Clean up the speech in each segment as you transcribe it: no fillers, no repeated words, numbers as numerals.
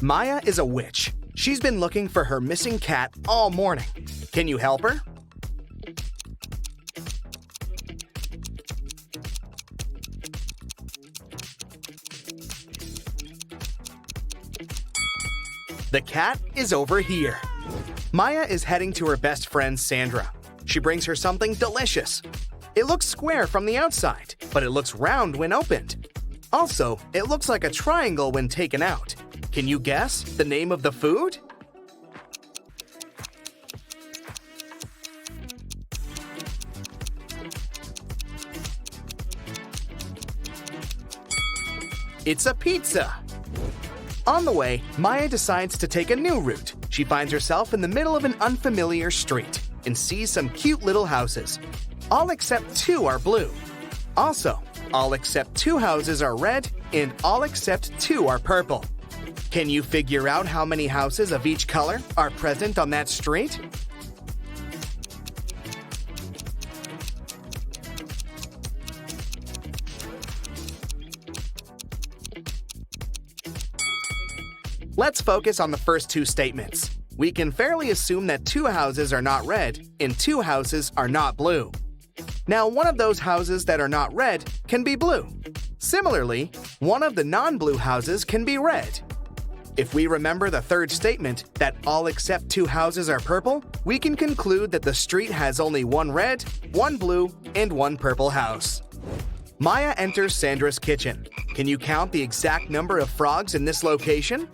Maya is a witch. She's been looking for her missing cat all morning. Can you help her? The cat is over here. Maya is heading to her best friend Sandra. She brings her something delicious. It looks square from the outside, but it looks round when opened. Also, it looks like a triangle when taken out. Can you guess the name of the food? It's a pizza. On the way, Maya decides to take a new route. She finds herself in the middle of an unfamiliar street and sees some cute little houses. All except 2 are blue. Also, all except 2 houses are red and all except 2 are purple. Can you figure out how many houses of each color are present on that street? Let's focus on the first 2 statements. We can fairly assume that 2 houses are not red and 2 houses are not blue. Now, one of those houses that are not red can be blue. Similarly, one of the non-blue houses can be red. If we remember the third statement, that all except 2 houses are purple, we can conclude that the street has only 1 red, 1 blue, and 1 purple house. Maya enters Sandra's kitchen. Can you count the exact number of frogs in this location?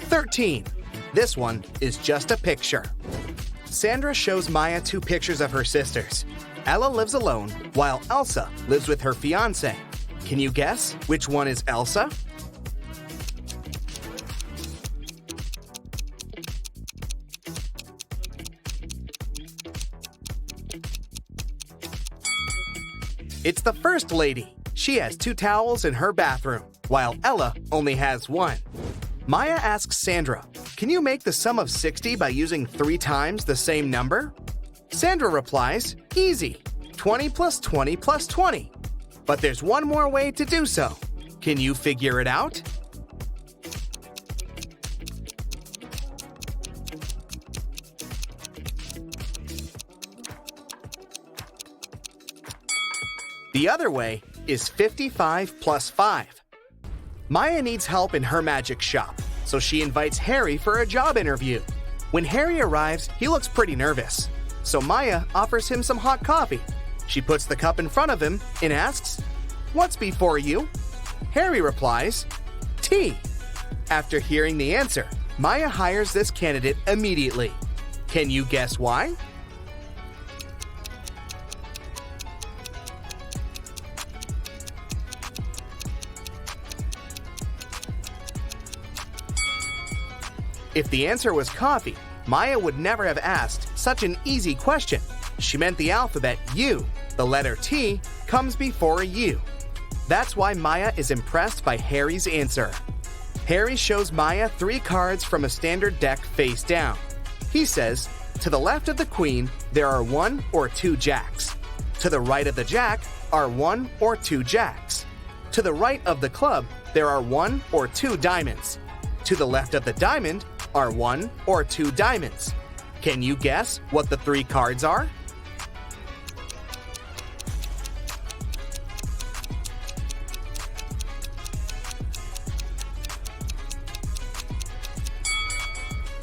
"13. This one is just a picture. Sandra shows Maya 2 pictures of her sisters. Ella lives alone, while Elsa lives with her fiancé. Can you guess which one is Elsa? It's the first lady. She has 2 towels in her bathroom, while Ella only has 1. Maya asks Sandra, can you make the sum of 60 by using 3 times the same number? Sandra replies, easy, 20 plus 20 plus 20. But there's one more way to do so. Can you figure it out? The other way is 55 plus 5. Maya needs help in her magic shop, so she invites Harry for a job interview. When Harry arrives, he looks pretty nervous, so Maya offers him some hot coffee. She puts the cup in front of him and asks, "What's before you?" Harry replies, "Tea." After hearing the answer, Maya hires this candidate immediately. Can you guess why? If the answer was coffee, Maya would never have asked such an easy question. She meant the alphabet U, the letter T, comes before a U. That's why Maya is impressed by Harry's answer. Harry shows Maya 3 cards from a standard deck face down. He says, to the left of the queen, there are 1 or 2 jacks. To the right of the jack are 1 or 2 jacks. To the right of the club, there are 1 or 2 diamonds. To the left of the diamond are 1 or 2 diamonds. Can you guess what the 3 cards are?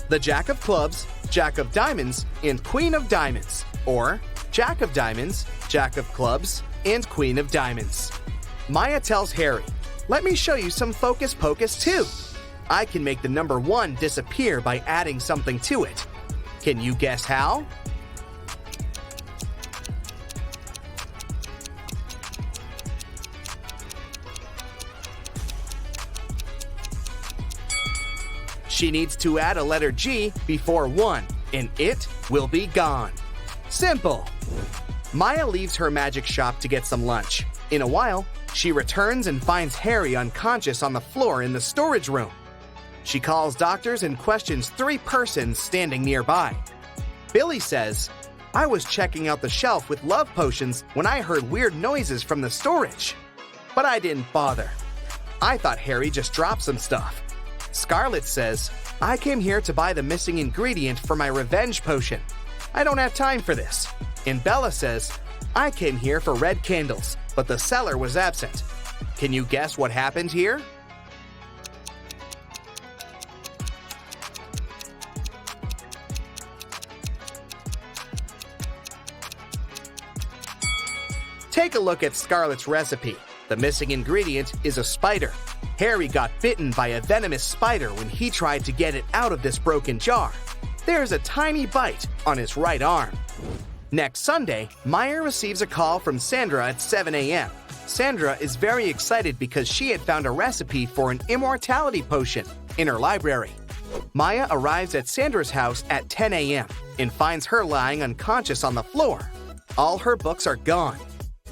The Jack of Clubs, Jack of Diamonds, and Queen of Diamonds, or Jack of Diamonds, Jack of Clubs, and Queen of Diamonds. Maya tells Harry, "Let me show you some focus pocus too. I can make the number 1 disappear by adding something to it. Can you guess how?" She needs to add a letter G before 1, and it will be gone. Simple. Maya leaves her magic shop to get some lunch. In a while, she returns and finds Harry unconscious on the floor in the storage room. She calls doctors and questions 3 persons standing nearby. Billy says, I was checking out the shelf with love potions when I heard weird noises from the storage. But I didn't bother. I thought Harry just dropped some stuff. Scarlett says, I came here to buy the missing ingredient for my revenge potion. I don't have time for this. And Bella says, I came here for red candles, but the seller was absent. Can you guess what happened here? Take a look at Scarlett's recipe. The missing ingredient is a spider. Harry got bitten by a venomous spider when he tried to get it out of this broken jar. There's a tiny bite on his right arm. Next Sunday, Maya receives a call from Sandra at 7 a.m. Sandra is very excited because she had found a recipe for an immortality potion in her library. Maya arrives at Sandra's house at 10 a.m. and finds her lying unconscious on the floor. All her books are gone.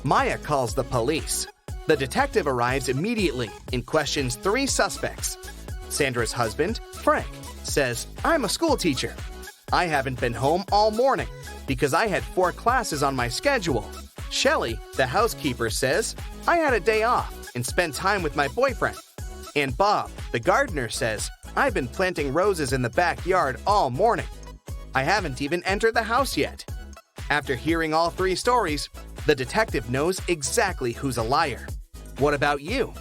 Maya calls the police. The detective arrives immediately and questions 3 suspects. Sandra's husband, Frank, says, I'm a school teacher. I haven't been home all morning because I had 4 classes on my schedule. Shelley, the housekeeper, says, I had a day off and spent time with my boyfriend. And Bob, the gardener, says, I've been planting roses in the backyard all morning. I haven't even entered the house yet. After hearing all 3 stories, the detective knows exactly who's a liar. What about you?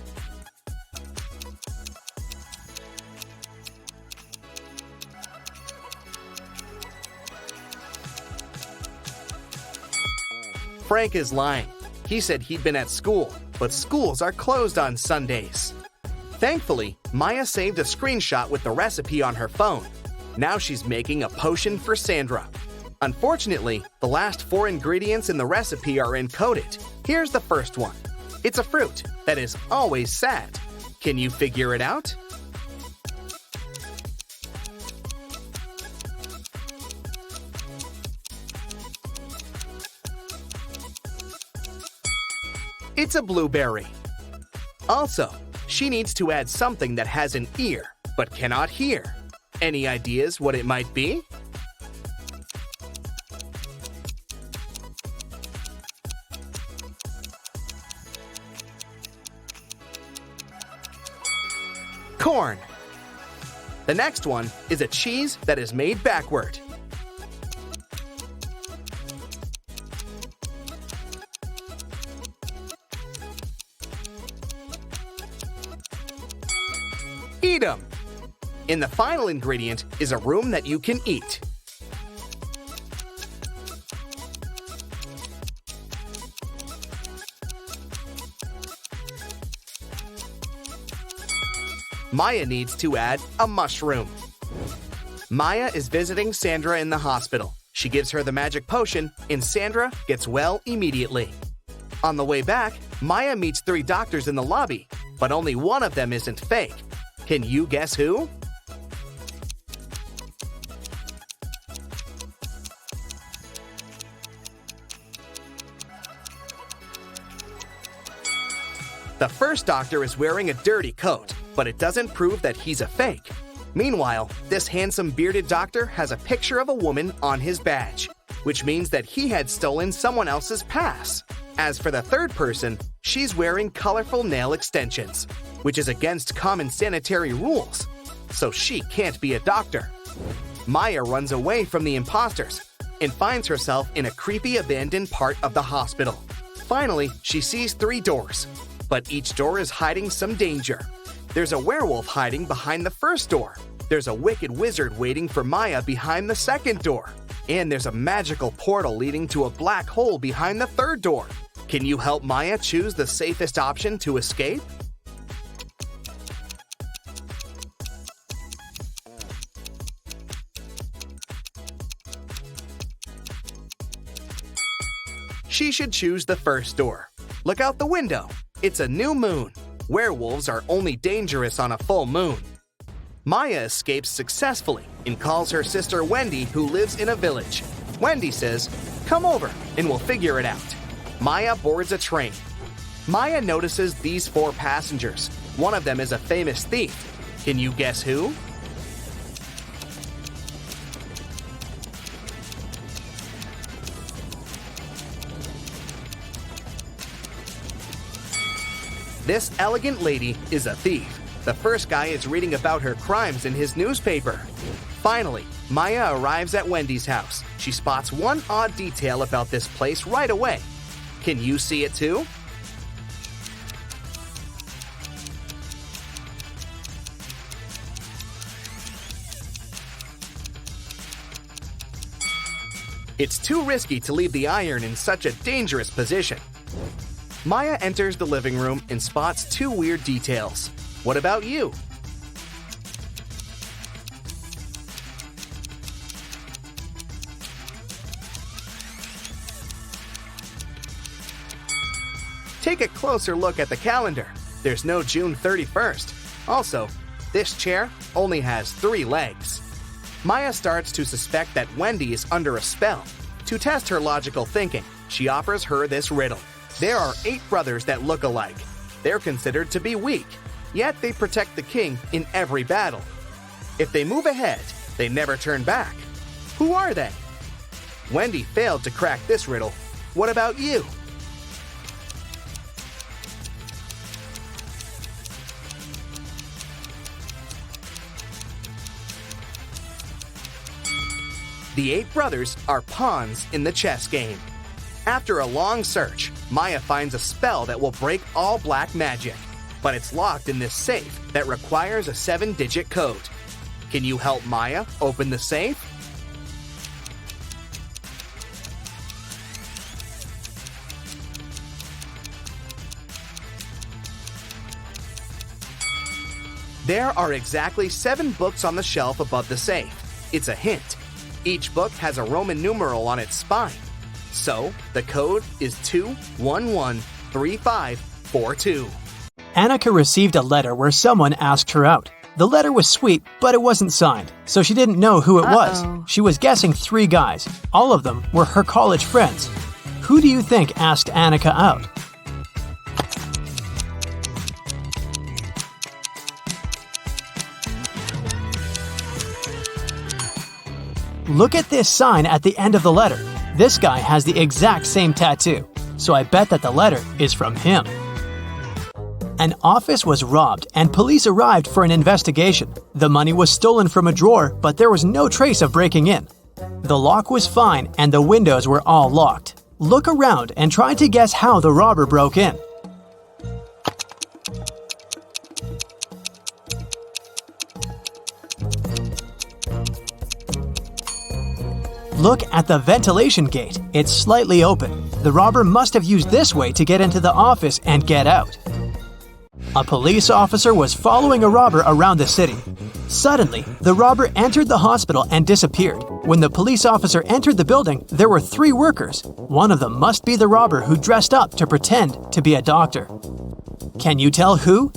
Frank is lying. He said he'd been at school, but schools are closed on Sundays. Thankfully, Maya saved a screenshot with the recipe on her phone. Now she's making a potion for Sandra. Unfortunately, the last 4 ingredients in the recipe are encoded. Here's the first one. It's a fruit that is always sad. Can you figure it out? It's a blueberry. Also, she needs to add something that has an ear but cannot hear. Any ideas what it might be? Corn. The next one is a cheese that is made backward. Eat 'em. And the final ingredient is a room that you can eat. Maya needs to add a mushroom. Maya is visiting Sandra in the hospital. She gives her the magic potion, and Sandra gets well immediately. On the way back, Maya meets 3 doctors in the lobby, but only one of them isn't fake. Can you guess who? The first doctor is wearing a dirty coat, but it doesn't prove that he's a fake. Meanwhile, this handsome bearded doctor has a picture of a woman on his badge, which means that he had stolen someone else's pass. As for the third person, she's wearing colorful nail extensions, which is against common sanitary rules, so she can't be a doctor. Maya runs away from the imposters and finds herself in a creepy abandoned part of the hospital. Finally, she sees 3 doors, but each door is hiding some danger. There's a werewolf hiding behind the first door. There's a wicked wizard waiting for Maya behind the second door. And there's a magical portal leading to a black hole behind the third door. Can you help Maya choose the safest option to escape? She should choose the first door. Look out the window. It's a new moon. Werewolves are only dangerous on a full moon. Maya escapes successfully and calls her sister Wendy, who lives in a village. Wendy says, "Come over and we'll figure it out." Maya boards a train. Maya notices these 4 passengers. One of them is a famous thief. Can you guess who? This elegant lady is a thief. The first guy is reading about her crimes in his newspaper. Finally, Maya arrives at Wendy's house. She spots one odd detail about this place right away. Can you see it too? It's too risky to leave the iron in such a dangerous position. Maya enters the living room and spots two weird details. What about you? Take a closer look at the calendar. There's no June 31st. Also, this chair only has 3 legs. Maya starts to suspect that Wendy is under a spell. To test her logical thinking, she offers her this riddle. There are 8 brothers that look alike. They're considered to be weak, yet they protect the king in every battle. If they move ahead, they never turn back. Who are they? Wendy failed to crack this riddle. What about you? The 8 brothers are pawns in the chess game. After a long search, Maya finds a spell that will break all black magic, but it's locked in this safe that requires a 7-digit code. Can you help Maya open the safe? There are exactly 7 books on the shelf above the safe. It's a hint. Each book has a Roman numeral on its spine. So, the code is 2113542. Annika received a letter where someone asked her out. The letter was sweet, but it wasn't signed, so she didn't know who it was. She was guessing 3 guys. All of them were her college friends. Who do you think asked Annika out? Look at this sign at the end of the letter. This guy has the exact same tattoo, so I bet that the letter is from him. An office was robbed and police arrived for an investigation. The money was stolen from a drawer, but there was no trace of breaking in. The lock was fine and the windows were all locked. Look around and try to guess how the robber broke in. Look at the ventilation gate. It's slightly open. The robber must have used this way to get into the office and get out. A police officer was following a robber around the city. Suddenly, the robber entered the hospital and disappeared. When the police officer entered the building, there were 3 workers. One of them must be the robber who dressed up to pretend to be a doctor. Can you tell who?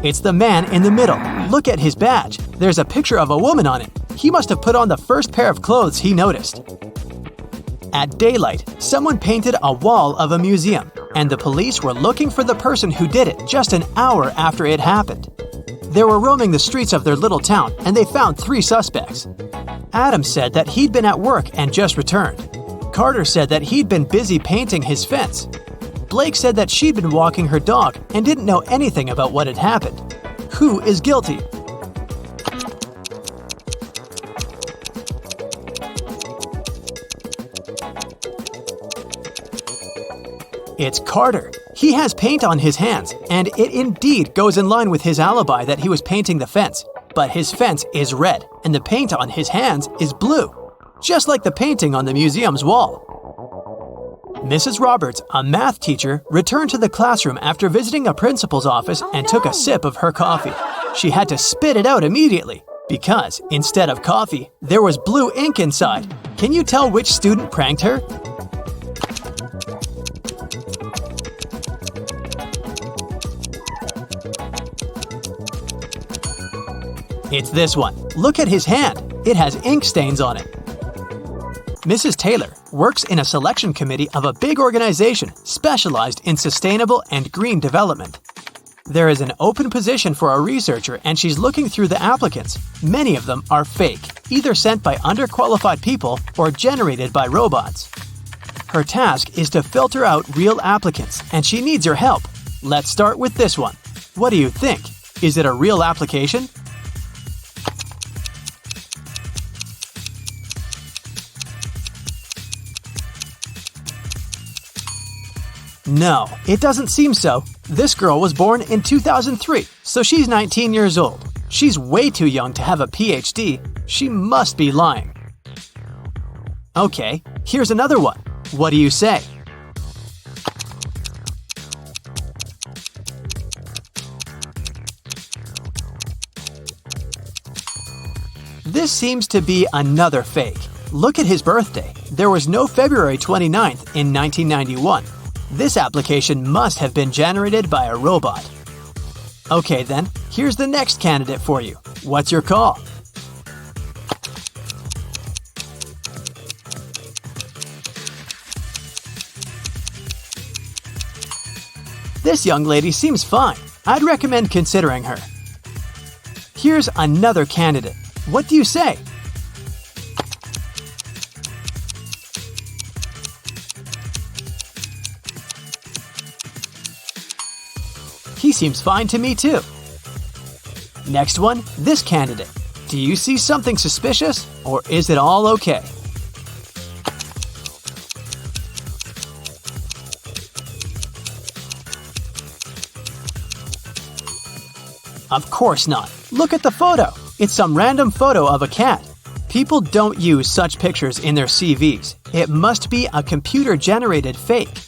It's the man in the middle. Look at his badge. There's a picture of a woman on it. He must have put on the first pair of clothes he noticed. At daylight, someone painted a wall of a museum, and the police were looking for the person who did it just an hour after it happened. They were roaming the streets of their little town, and they found 3 suspects. Adam said that he'd been at work and just returned. Carter said that he'd been busy painting his fence. Blake said that she'd been walking her dog and didn't know anything about what had happened. Who is guilty? It's Carter. He has paint on his hands, and it indeed goes in line with his alibi that he was painting the fence. But his fence is red, and the paint on his hands is blue, just like the painting on the museum's wall. Mrs. Roberts, a math teacher, returned to the classroom after visiting a principal's office and took a sip of her coffee. She had to spit it out immediately because, instead of coffee, there was blue ink inside. Can you tell which student pranked her? It's this one. Look at his hand. It has ink stains on it. Mrs. Taylor works in a selection committee of a big organization specialized in sustainable and green development. There is an open position for a researcher and she's looking through the applicants. Many of them are fake, either sent by underqualified people or generated by robots. Her task is to filter out real applicants and she needs your help. Let's start with this one. What do you think? Is it a real application? No, it doesn't seem so. This girl was born in 2003, so she's 19 years old. She's way too young to have a PhD. She must be lying. Okay, here's another one. What do you say? This seems to be another fake. Look at his birthday. There was no February 29th in 1991. This application must have been generated by a robot. Okay then, here's the next candidate for you. What's your call? This young lady seems fine. I'd recommend considering her. Here's another candidate. What do you say? He seems fine to me too. Next one, this candidate. Do you see something suspicious, or is it all okay? Of course not. Look at the photo. It's some random photo of a cat. People don't use such pictures in their CVs. It must be a computer-generated fake.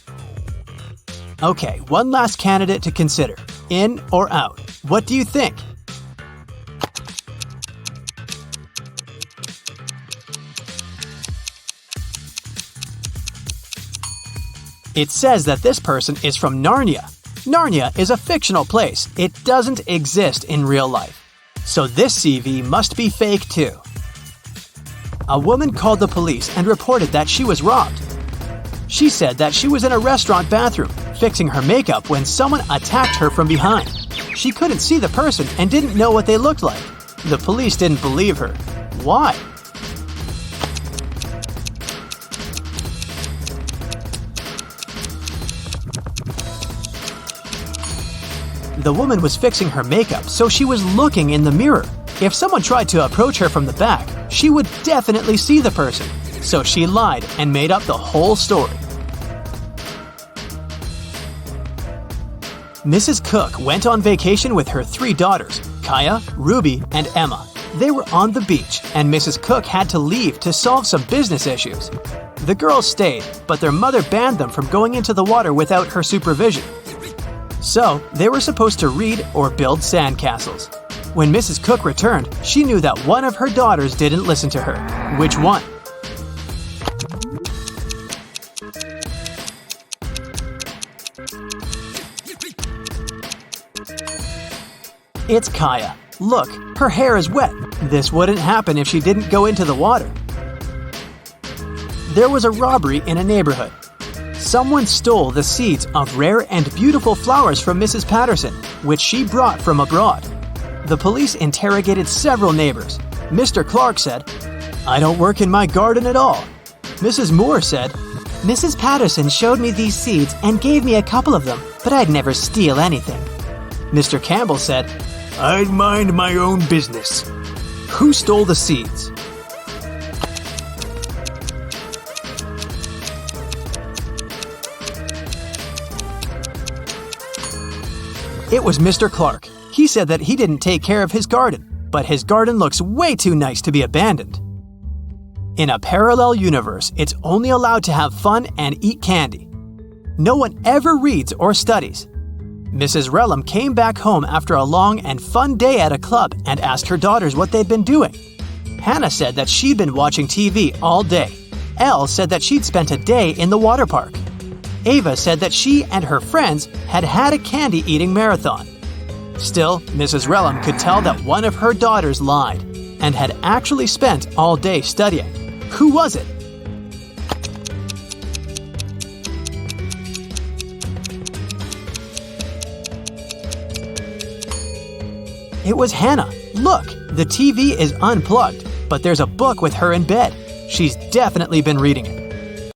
Okay, one last candidate to consider. In or out? What do you think? It says that this person is from Narnia. Narnia is a fictional place. It doesn't exist in real life. So this CV must be fake too. A woman called the police and reported that she was robbed. She said that she was in a restaurant bathroom, fixing her makeup when someone attacked her from behind. She couldn't see the person and didn't know what they looked like. The police didn't believe her. Why? The woman was fixing her makeup, so she was looking in the mirror. If someone tried to approach her from the back, she would definitely see the person. So she lied and made up the whole story. Mrs. Cook went on vacation with her 3 daughters, Kaya, Ruby, and Emma. They were on the beach, and Mrs. Cook had to leave to solve some business issues. The girls stayed, but their mother banned them from going into the water without her supervision. So, they were supposed to read or build sandcastles. When Mrs. Cook returned, she knew that one of her daughters didn't listen to her. Which one? It's Kaya. Look, her hair is wet. This wouldn't happen if she didn't go into the water. There was a robbery in a neighborhood. Someone stole the seeds of rare and beautiful flowers from Mrs. Patterson, which she brought from abroad. The police interrogated several neighbors. Mr. Clark said, "I don't work in my garden at all." Mrs. Moore said, "Mrs. Patterson showed me these seeds and gave me a couple of them, but I'd never steal anything." Mr. Campbell said, "I'd mind my own business." Who stole the seeds? It was Mr. Clark. He said that he didn't take care of his garden, but his garden looks way too nice to be abandoned. In a parallel universe, it's only allowed to have fun and eat candy. No one ever reads or studies. Mrs. Relham came back home after a long and fun day at a club and asked her daughters what they'd been doing. Hannah said that she'd been watching TV all day. Elle said that she'd spent a day in the water park. Ava said that she and her friends had had a candy-eating marathon. Still, Mrs. Relham could tell that one of her daughters lied and had actually spent all day studying. Who was it? It was Hannah. Look, the TV is unplugged, but there's a book with her in bed. She's definitely been reading it.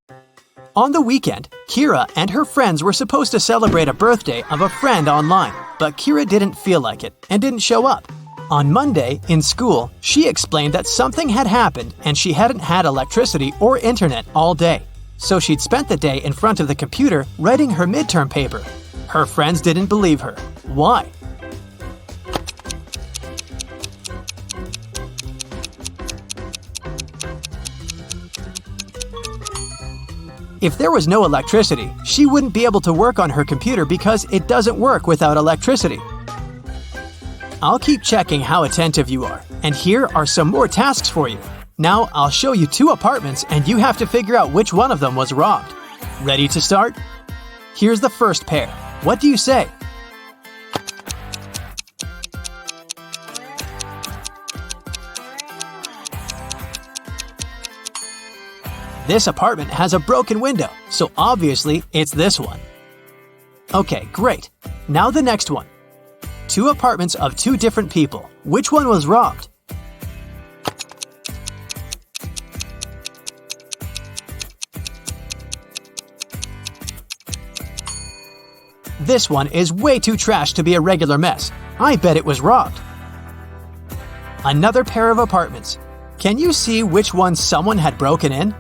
On the weekend, Kira and her friends were supposed to celebrate a birthday of a friend online, but Kira didn't feel like it and didn't show up. On Monday, in school, she explained that something had happened and she hadn't had electricity or internet all day. So she'd spent the day in front of the computer writing her midterm paper. Her friends didn't believe her. Why? If there was no electricity, she wouldn't be able to work on her computer because it doesn't work without electricity. I'll keep checking how attentive you are, and here are some more tasks for you. Now I'll show you 2 apartments and you have to figure out which one of them was robbed. Ready to start? Here's the first pair. What do you say? This apartment has a broken window, so obviously it's this one. Okay, great. Now the next one. 2 apartments of 2 different people. Which one was robbed? This one is way too trash to be a regular mess. I bet it was robbed. Another pair of apartments. Can you see which one someone had broken in?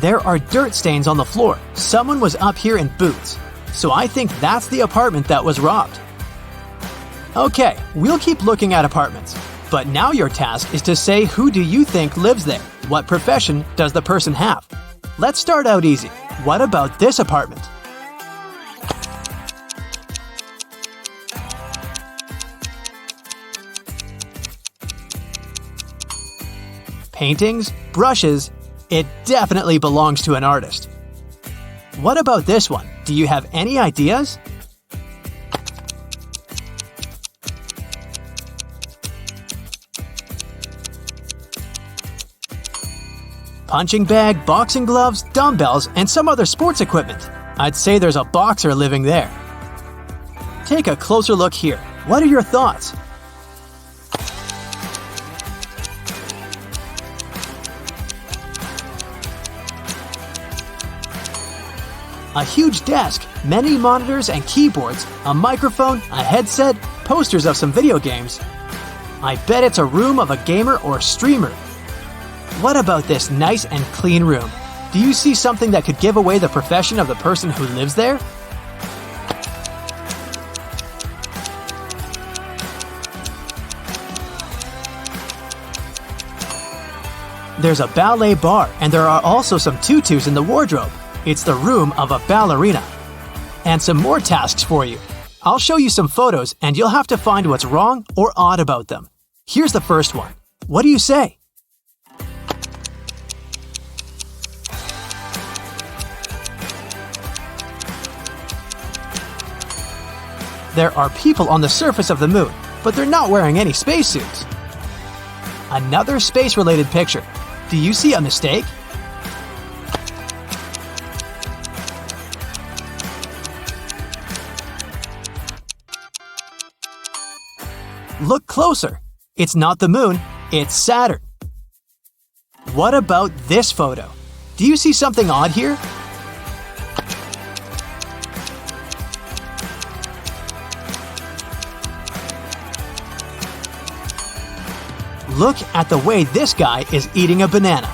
There are dirt stains on the floor. Someone was up here in boots. So I think that's the apartment that was robbed. Okay, we'll keep looking at apartments. But now your task is to say who do you think lives there? What profession does the person have? Let's start out easy. What about this apartment? Paintings, brushes, it definitely belongs to an artist. What about this one? Do you have any ideas? Punching bag, boxing gloves, dumbbells, and some other sports equipment. I'd say there's a boxer living there. Take a closer look here. What are your thoughts? A huge desk, many monitors and keyboards, a microphone, a headset, posters of some video games. I bet it's a room of a gamer or streamer. What about this nice and clean room? Do you see something that could give away the profession of the person who lives there? There's a ballet bar, and there are also some tutus in the wardrobe. It's the room of a ballerina. And some more tasks for you. I'll show you some photos, and you'll have to find what's wrong or odd about them. Here's the first one. What do you say? There are people on the surface of the moon, but they're not wearing any spacesuits. Another space-related picture. Do you see a mistake? Look closer. It's not the moon, it's Saturn. What about this photo? Do you see something odd here? Look at the way this guy is eating a banana.